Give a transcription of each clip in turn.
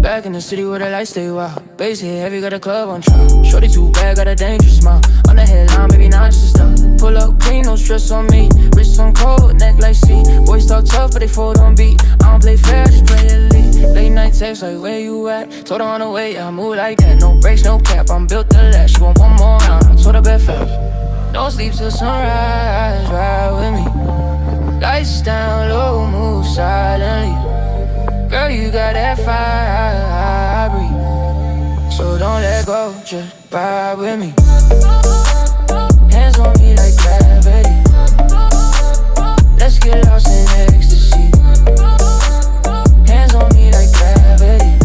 Back in the city where the lights stay wild. Bass hit heavy, got a club on trial. Shorty too bad, got a dangerous smile. On the headline, baby, not just a stop. Pull up clean, no stress on me. Wrist on cold, neck like sea. Boys talk tough, but they fold on beat. I don't play fair, just play elite. Late night text like, where you at? Told her on the way, I move like that. No brakes, no cap, I'm built to last. She want one more round, I told her bet fast. No sleep till sunrise, ride with me. Lights down low, move silently. Girl, you got that fire, breathe. So don't let go, just vibe with me. Hands on me like gravity. Let's get lost in ecstasy. Hands on me like gravity.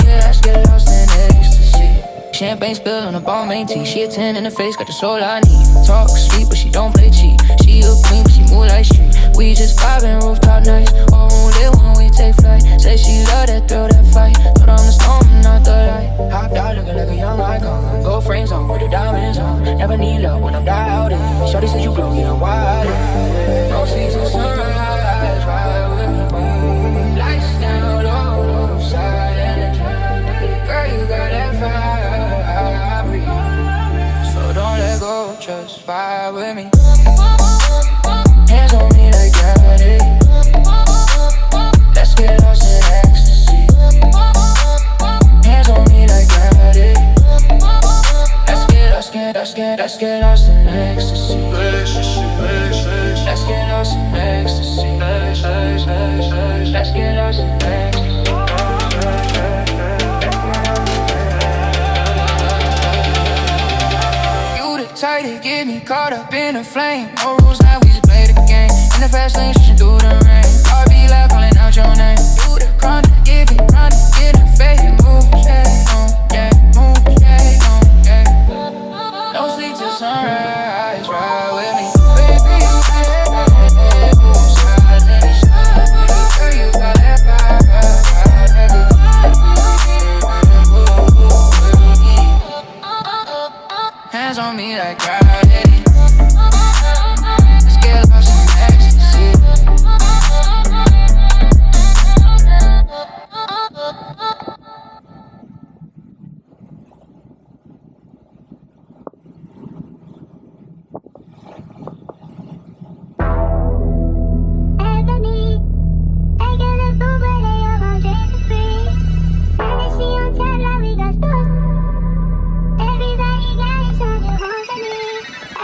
Yeah, let's get lost in ecstasy. Champagne spilled on a Balmain tea. She a 10 in the face, got the soul I need. Talk sweet, but she don't play cheap. She a queen, but she move like street. We just vibing rooftop nights. Oh, lit when we take flight. Say she love that thrill, that fight. But I'm the storm, not the light. Hopped out looking like a young icon. Gold frames on with the diamonds on. Never need love when I'm dialed in. Shorty says you glow, yeah, I'm wild. No sleep till sunrise, ride with me. Lights down low, move silent. Girl, you got that fire, breathe. So don't let go, just vibe with me. Hands on me like gravity. Let's get lost in ecstasy. Hands on me like gravity. Let's get lost in ecstasy. Let's get lost in ecstasy. Let's get lost in ecstasy. You the type to get me caught up in a flame. No rules now, we just play the game. In the fast lane, switching through the rain. I'll be loud, calling out your name. You the crown to give it, round to get a fade. Move, yeah, yeah, move, yeah, yeah. No sleep till sunrise, ride with me. Baby, you move silent. Girl, you got that fire, hands on me like gravity. Let's get lost in ecstasy. Ebony, taking a fool, but they all gon' drink for free. And they see on tap like we got stores. Everybody got it, so they want to me. I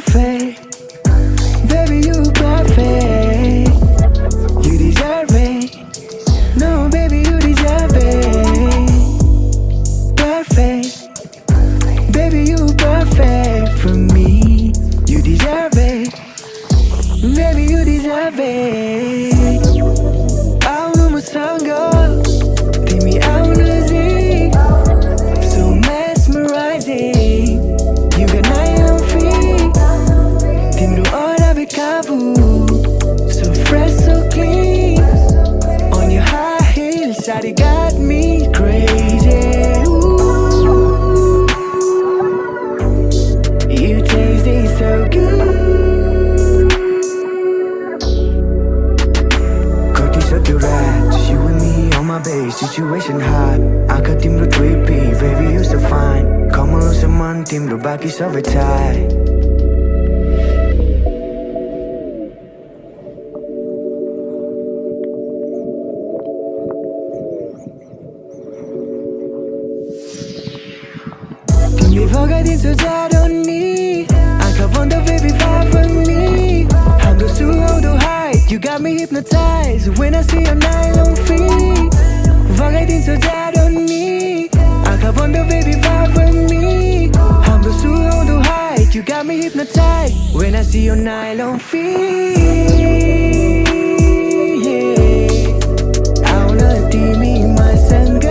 perfect. Baby, you perfect. You deserve it. No, baby, you deserve it. Perfect. Baby, you perfect for me. You deserve it. Baby, you deserve it. 아우는 못산거 팀이 아우는지 So mesmerizing. You got night on feet. 팀으로 어라비 가부 So fresh, so clean. On your high heels, shawty got me crazy. Ooh. You taste it so good. You and me on my base, situation hot. 아까 팀도 drippy, baby you so fine. Come on, someone 팀도 바퀴 so tight. 팀이 버가딘 소자로니. 아까 wonder baby vibe for me. 한도 수호도 high, you got me hypnotized when I see your nylon feet. Vagatin so 자로니. 아까 wonder baby vibe for me. 한도 수호도 high, you got me hypnotized when I see your nylon feet. Yeah. 아우는 팀이 맞선가.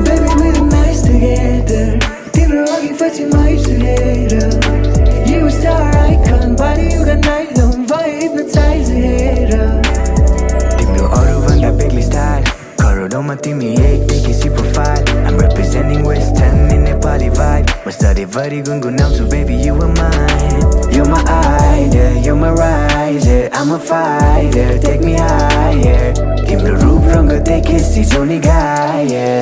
Baby we look nice together. 팀으로 하기 빠진 my together. You a star icon, body you got nylon, vibe hypnotizer. 팀도 어려운 다 bigly style. 걸어도만 팀이 8 profile. I'm representing Western in the party vibe. 머스터디 버리군 남수 baby you are mine. You're my idol, you're my riser. I'm a fighter, take me higher. 팀도 룹런 거 take it 시존이 가야.